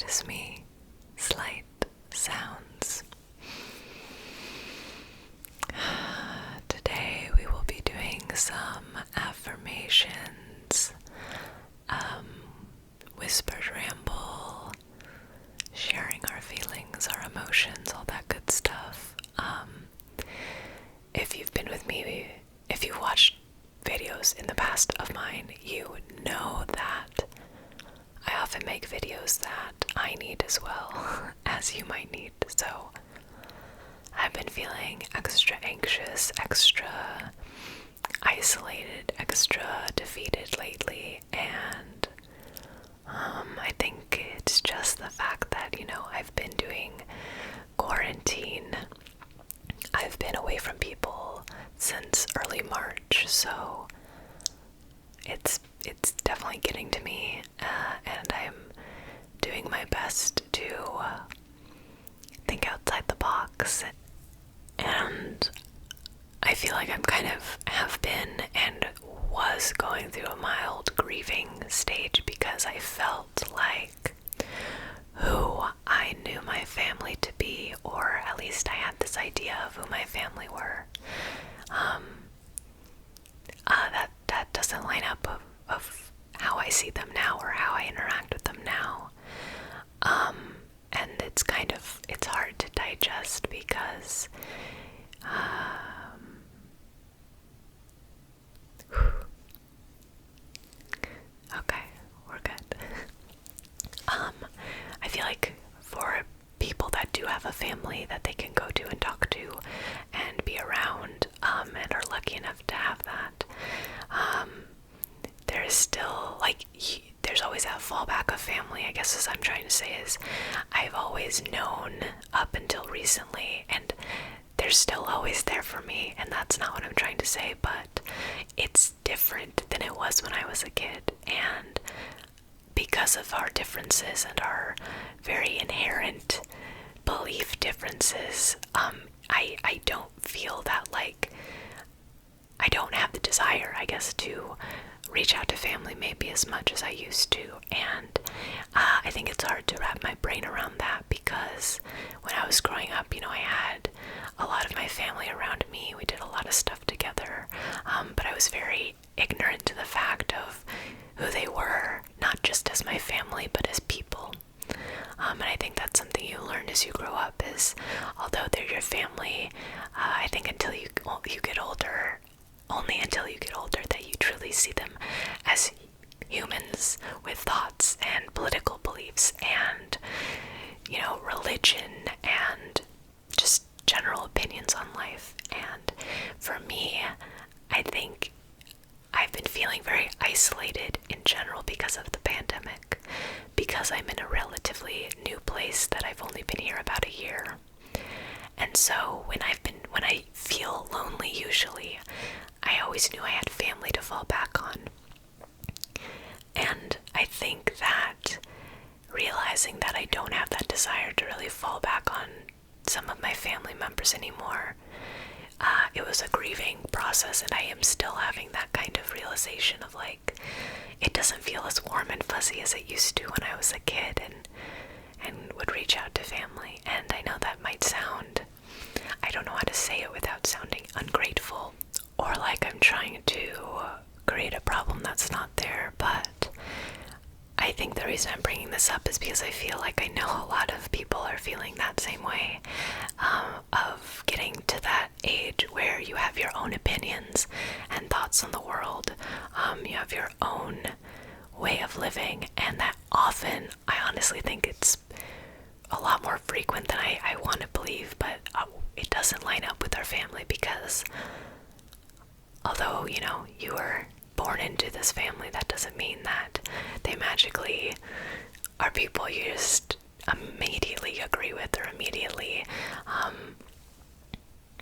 it is me, Slight Sounds. Today we will be doing some affirmations, whispered ramble, sharing our feelings, our emotions, all that good stuff. If you've been with me, if you've watched videos in the past of mine, you know that I often make videos that I need as well, as you might need. So I've been feeling extra anxious, extra isolated, extra defeated lately, and I think it's just the fact that, I've been doing quarantine. I've been away from people since early March, so it's definitely getting to me, and I'm doing my best to think outside the box. And I feel like I'm kind of have been and was going through a mild grieving stage because I felt like who I knew my family to be, or at least I had this idea of who my family were, that doesn't line up of how I see them now or how I interact with them now. And it's hard to digest because okay, we're good. I feel like for people that do have a family that they can go to and talk to and be around, and are lucky enough to have that, there's still, there's always that fallback of family, I guess, as I'm trying to say, is I've always known up until recently, and they're still always there for me, and that's not what I'm trying to say, but it's different than it was when I was a kid, and because of our differences and our very inherent belief differences, I don't feel that, I don't have the desire, I guess, to reach out to family maybe as much as I used to, and I think it's hard to wrap my brain around that because when I was growing up, I had a lot of my family around me. We did a lot of stuff together, but I was very ignorant to the fact of who they were, not just as my family, but as people. And I think that's something you learn as you grow up, is although they're your family, I think until you get older, only until you get older, that you truly see them as humans with thoughts and political beliefs and, religion and just general opinions on life. And for me, I think I've been feeling very isolated in general because of the pandemic, because I'm in a relatively new place that I've only been here about a year. And so when I feel lonely, usually, I always knew I had family to fall back on. And I think that realizing that I don't have that desire to really fall back on some of my family members anymore, it was a grieving process, and I am still having that kind of realization of it doesn't feel as warm and fuzzy as it used to when I was a kid and would reach out to family. And I know that might sound, I don't know how to say it without sounding ungrateful or like I'm trying to create a problem that's not there, but I think the reason I'm bringing this up is because I feel like I know a lot of people are feeling that same way, of getting to that age where you have your own opinions and thoughts on the world, you have your own way of living, and that often, I honestly think it's a lot more frequent than I want to believe, but it doesn't line up with our family because although, you were born into this family, that doesn't mean that they magically are people you just immediately agree with or immediately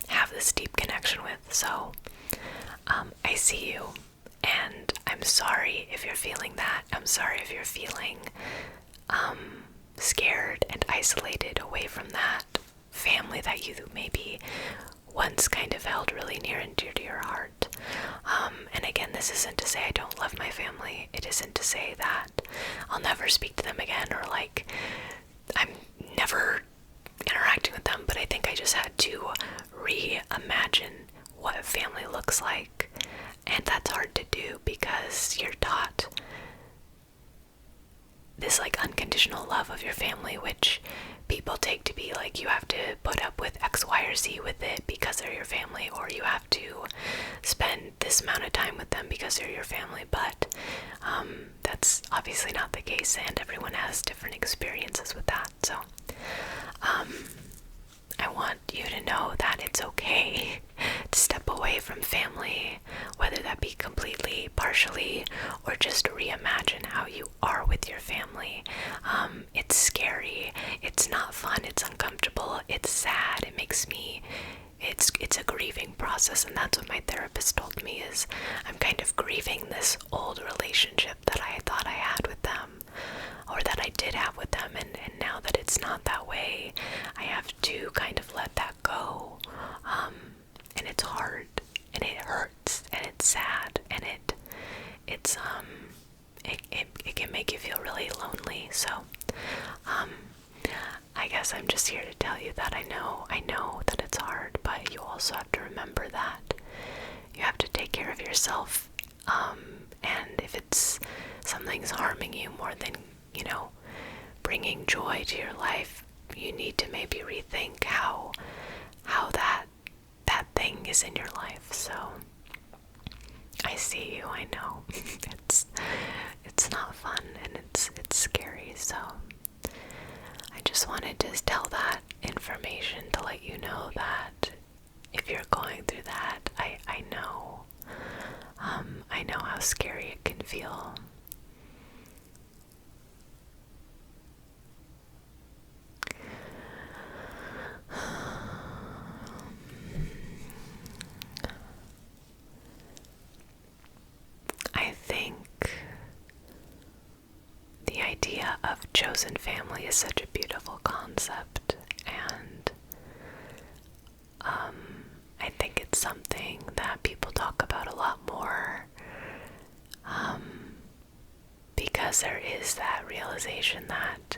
have this deep connection with. So I see you, and I'm sorry if you're feeling that. I'm sorry if you're feeling scared and isolated away from that family that you maybe once kind of held really near and dear to your heart. And again, this isn't to say I don't love my family. It isn't to say that I'll never speak to them again, or like I'm never interacting with them. But I think I just had to reimagine what family looks like, and that's hard to do because you're taught this like unconditional love of your family, which people take to be like you have to put up with X, Y, or Z with it because they're your family, or you have to spend this amount of time with them because they're your family. But that's obviously not the case, and everyone has different experiences with that. So I want you to know that it's okay to step away from family, whether that be completely, partially, or just reimagine how you are with your family. It's scary, it's not fun, it's uncomfortable, it's sad, it makes me, it's a grieving process, and that's what my therapist told me is I'm kind of grieving this old relationship that I thought I had with them, or that I did have with them, and now that it's not that way, I have to kind of let that go. And it's hard, and it hurts, and it's sad, and it can make you feel really lonely. So I guess I'm just here to tell you that I know that it's hard, but you also have to remember that you have to take care of yourself, and if it's something's harming you more than, bringing joy to your life, you need to maybe rethink how that thing is in your life. So I see you, I know. It's not fun, and it's scary. So I just wanted to tell that information to let you know that if you're going through that, I know. I know how scary it can feel. I think the idea of chosen family is such a beautiful concept, and I think it's something that people talk about a lot more, because there is that realization that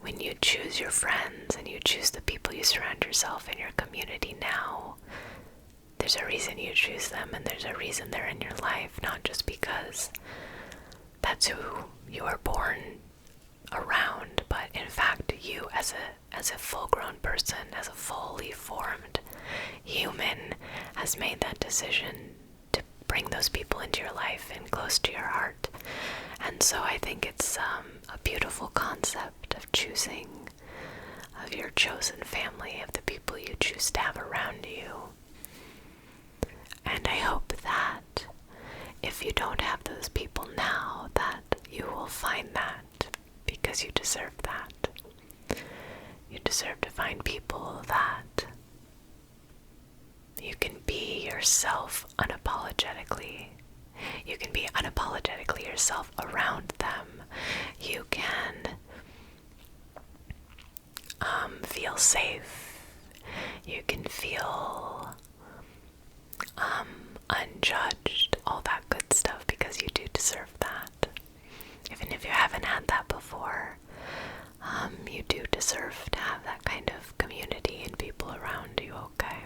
when you choose your friends and you choose the people you surround yourself in your community now, there's a reason you choose them, and there's a reason they're in your life, not just because that's who you were born around, but in fact you as a full-grown person, as a fully formed human, has made that decision to bring those people into your life and close to your heart. And so I think it's a beautiful concept of choosing, of your chosen family, of the people you choose to have around you. And I hope that if you don't have those people now, that you will find that, because you deserve that. You deserve to find people that you can be yourself unapologetically. You can be unapologetically yourself around them. You can feel safe. You can feel unjudged, all that good stuff, because you do deserve that. Even if you haven't had that before, you do deserve to have that kind of community and people around you, okay?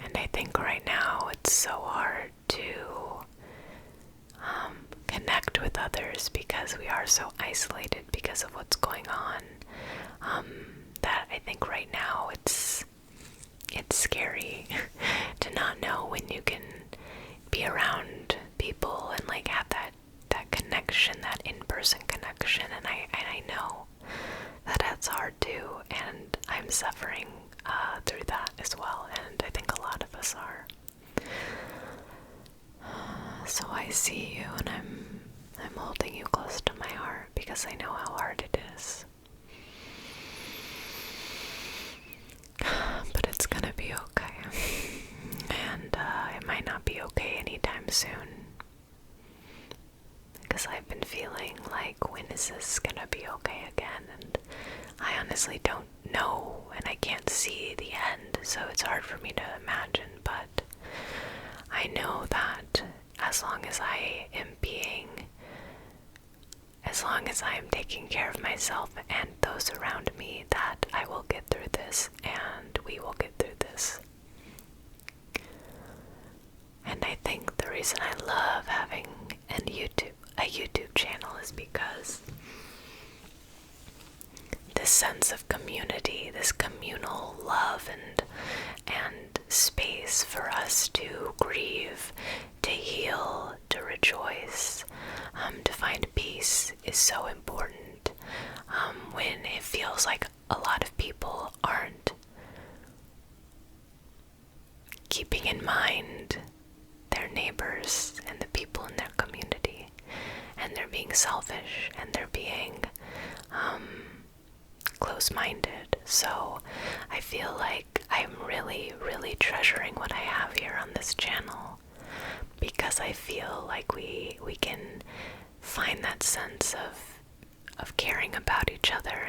And I think right now it's so hard to connect with others because we are so isolated because of what's going on, that I think right now it's scary to not know when you can be around people and like have that connection, that in-person connection. And I know that that's hard too, and I'm suffering through that as well, and I think a lot of us are. So I see you, and I'm holding you close to my heart because I know how hard it is. But it's gonna be okay. And it might not be okay anytime soon, because I've been feeling like, when is this gonna be okay again? And I honestly don't know, and I can't see the end, so it's hard for me to imagine. But I know that as long as I am being long as I am taking care of myself and those around me, that I will get through this, and we will get through this. And I think the reason I love having a YouTube channel is because this sense of community, this communal love and space for us to grieve, to heal, to rejoice, to find peace is so important. When it feels like a lot of people aren't keeping in mind their neighbors and the people in their community, and they're being selfish and they're being close-minded. So I feel like I'm really, really treasuring what I have here on this channel, because I feel like we can find that sense of caring about each other,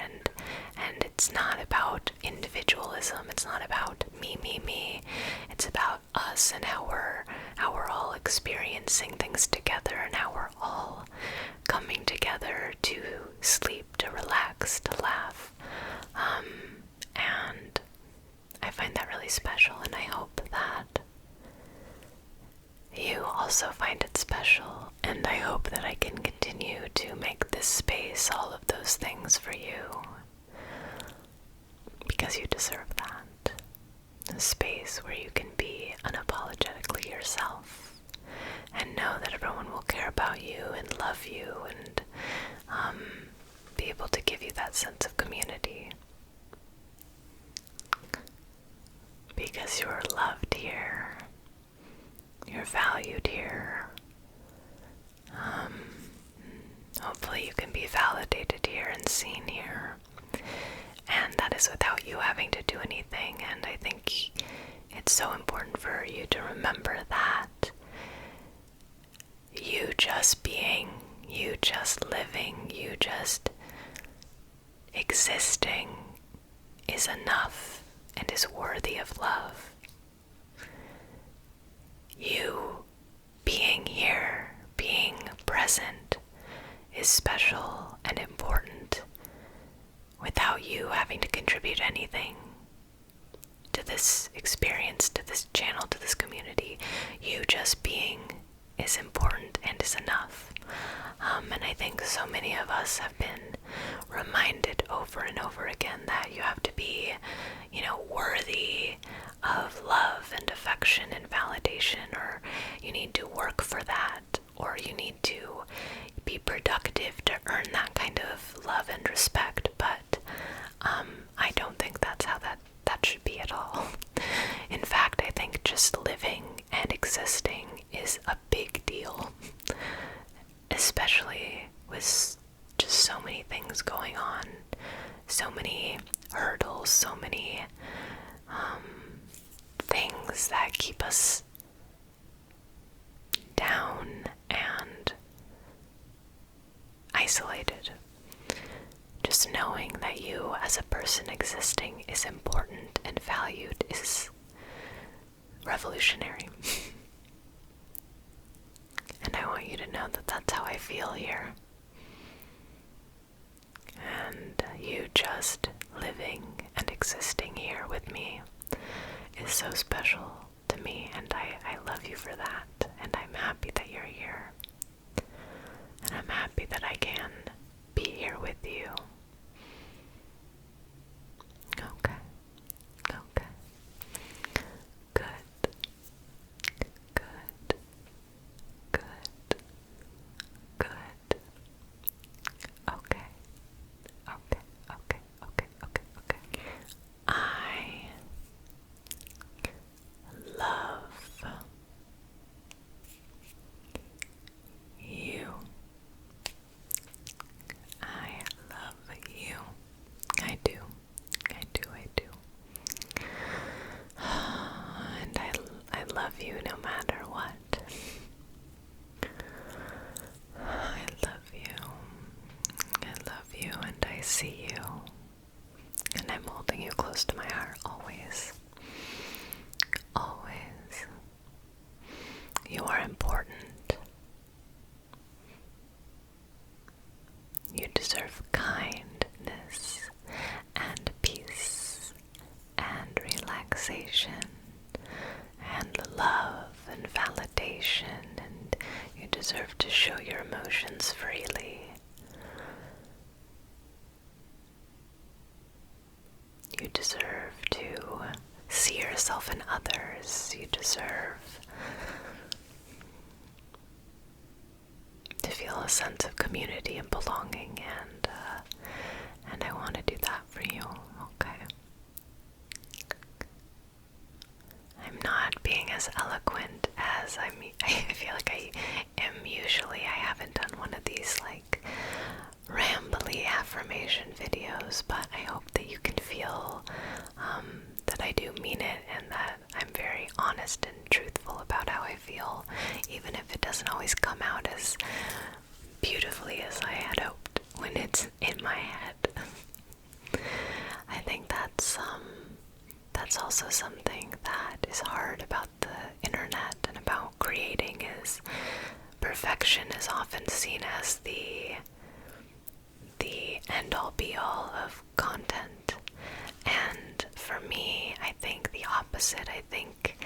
and it's not about individualism. It's not about me. It's about us and how we're all experiencing things together, and how we're all coming together to sleep, to relax, to laugh. And I find that really special, and I hope that you also find it special, and I hope that I can continue to make this space all of those things for you, because you deserve that. A space where you can be unapologetically yourself and know that everyone will care about you and love you and be able to give you that sense of community. Because you're loved here. You're valued here. Hopefully you can be validated here and seen here. And that is without you having to do anything. And I think it's so important for you to remember that you just being, you just living, you just existing is enough and is worthy of love. You being here, being present, is special and important without you having to contribute anything to this experience, to this channel, to this community. You just being is important and is enough. And I think so many of us have been reminded over and over again that you have to be, worthy of love and affection and validation, or you need to work for that, or you need to be productive to earn that kind of love and respect. But I don't think that's how that should be at all. In fact, I think just living and existing is a big deal, especially with just so many things going on, so many hurdles, so many things that keep us down and isolated. Just knowing that you as a person existing is important and valued is revolutionary. And I want you to know that that's how I feel here. And you just living and existing here with me is so special to me, and I love you for that, and I'm happy that you're here. And I'm happy that I can be here with you. Okay. Good. Okay. I love sense of community and belonging, and I want to do that for you. Okay. I'm not being as eloquent as I feel like I am usually. I haven't done one of these like rambly affirmation videos, but I hope that you can feel that I do mean it, and that I'm very honest and truthful about how I feel, even if it doesn't always come out as beautifully as I had hoped when it's in my head. I think that's also something that is hard about the internet and about creating, is perfection is often seen as the end-all be-all of content. And for me, I think the opposite. I think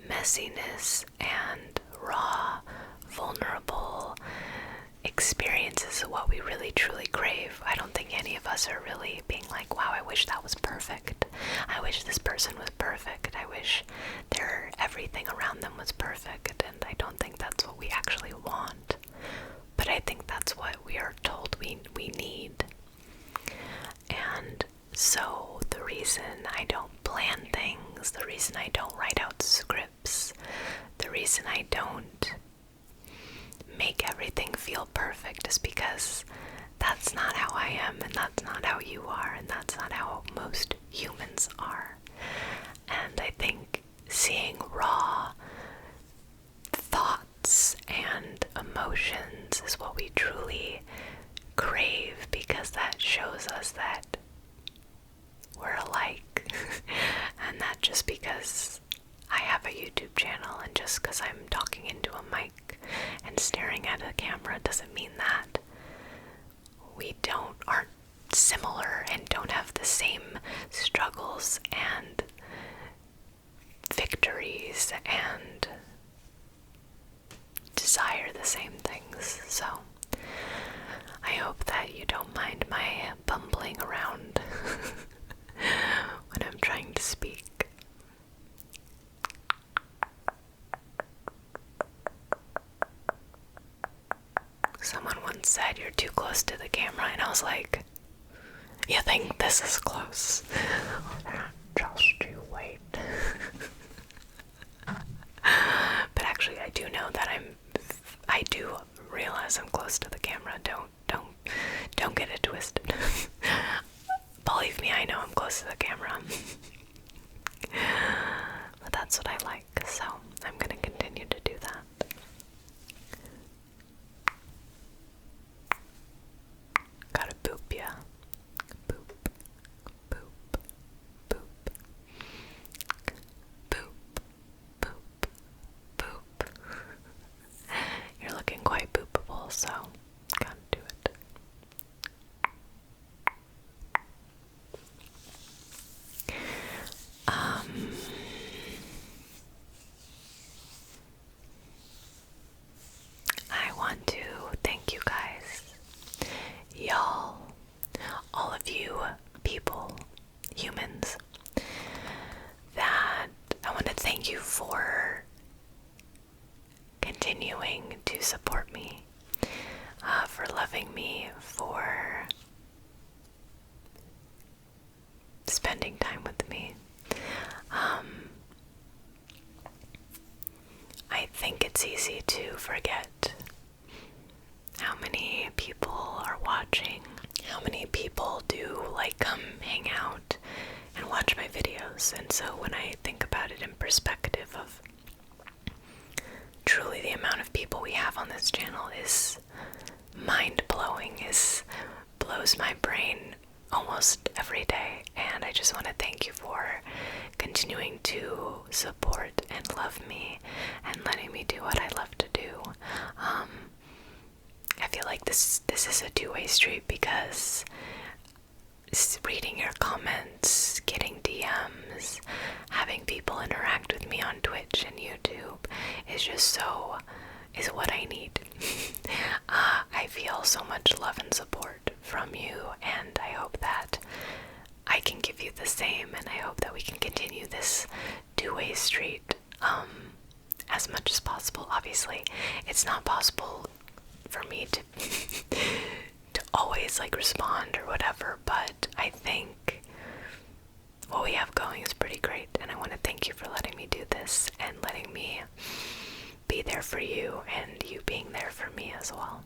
messiness and raw, vulnerable experiences are what we really truly crave. I don't think any of us are really being like, wow, I wish that was perfect. I wish this person was perfect. I wish everything around them was perfect. And I don't think that's what we actually want. But I think that's what we are told we need. And so the reason I don't plan things, the reason I don't write out scripts, the reason I don't make everything feel perfect is because that's not how I am, and that's not how you are, and that's not how most humans are. And I think seeing raw thoughts and emotions is what we truly crave, because that shows us that we're alike. And that just because I have a YouTube channel and just because I'm talking into a mic and staring at a camera doesn't mean that we aren't similar and don't have the same struggles and victories and desire the same things. So I hope that you don't mind my bumbling around when I'm trying to speak. Someone once said, "You're too close to the camera," and I was like, "You think this is close?" Just you wait. But actually, I do know that I do realize I'm close to the camera. Don't get it twisted. Believe me, I know I'm close to the camera. But that's what I like, so I'm gonna continue to do that. Gotta boop, yeah. Boop, boop, boop. Boop, boop, boop. You're looking quite boopable, so gotta do it. I want to thank you guys, y'all, all of you people, humans, that I want to thank you for continuing to support me, for loving me, for spending time with me. I think it's easy to forget how many people are watching, how many people do come hang out and watch my videos. And so when I think about it in perspective of truly the amount of people we have on this channel is mind-blowing, blows my brain almost every day. And I just want to thank you for continuing to support and love me and letting me do what I love to do. I feel like this is a two-way street, because reading your comments, getting DMs, having people interact with me on Twitch and YouTube is what I need. I feel so much love and support from you, and I hope that I can give you the same, and I hope that we can continue this two-way street as much as possible. Obviously, it's not possible for me to to always like respond or whatever, but I think what we have going is pretty great, and I want to thank you for letting me do this and letting me be there for you and you being there for me as well.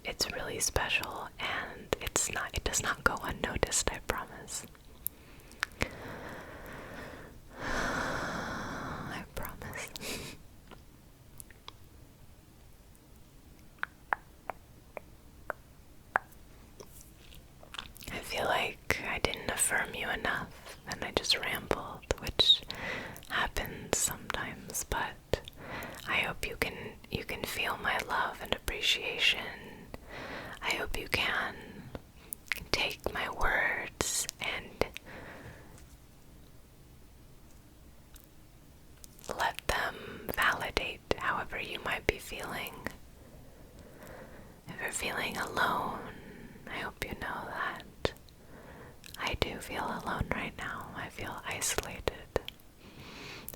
It's really special, and it does not go unnoticed, I promise. I promise. I feel like I didn't affirm you enough and I just rambled, which happens sometimes, but I hope you can feel my love and appreciation. I hope you can take my words and let them validate however you might be feeling. If you're feeling alone, I hope you know that I do feel alone right now. I feel isolated.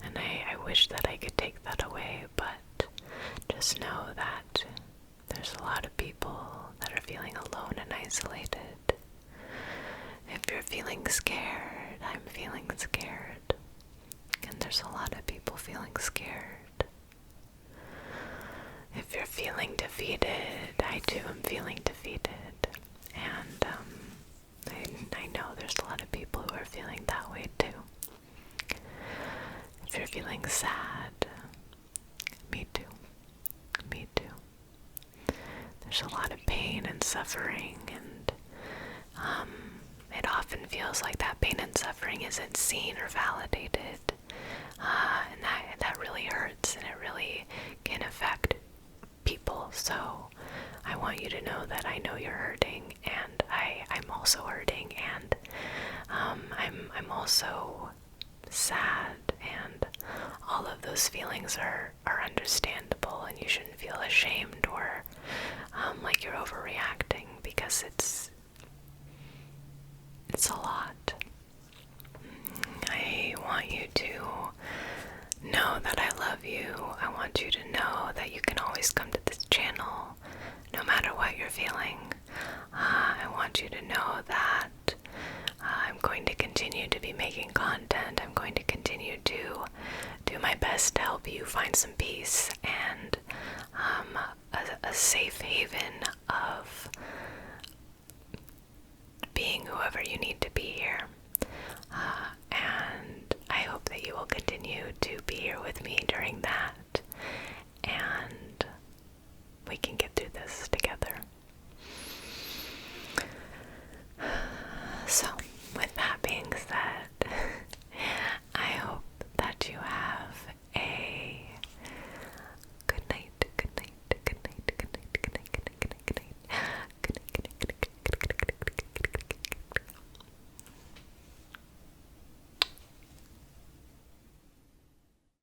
And I wish that I could take that away, but just know that there's a lot of people that are feeling alone and isolated. If you're feeling scared, I'm feeling scared. And there's a lot of people feeling scared. If you're feeling defeated, I too am feeling defeated. And I know there's a lot of people who are feeling that way too. If you're feeling sad, me too. Me too. There's a lot of pain and suffering, and it often feels like that pain and suffering isn't seen or validated. And that really hurts, and it really can affect people. So I want you to know that I know you're hurting, and I'm also hurting, and I'm also sad, and all of those feelings are understandable, and you shouldn't feel ashamed or like you're overreacting, because it's a lot. I want you to know that I love you. I want you to know that you can always come to this channel no matter what you're feeling. I want you to know that I'm going to continue to be making content. I'm going to continue to do my best to help you find some peace and a safe haven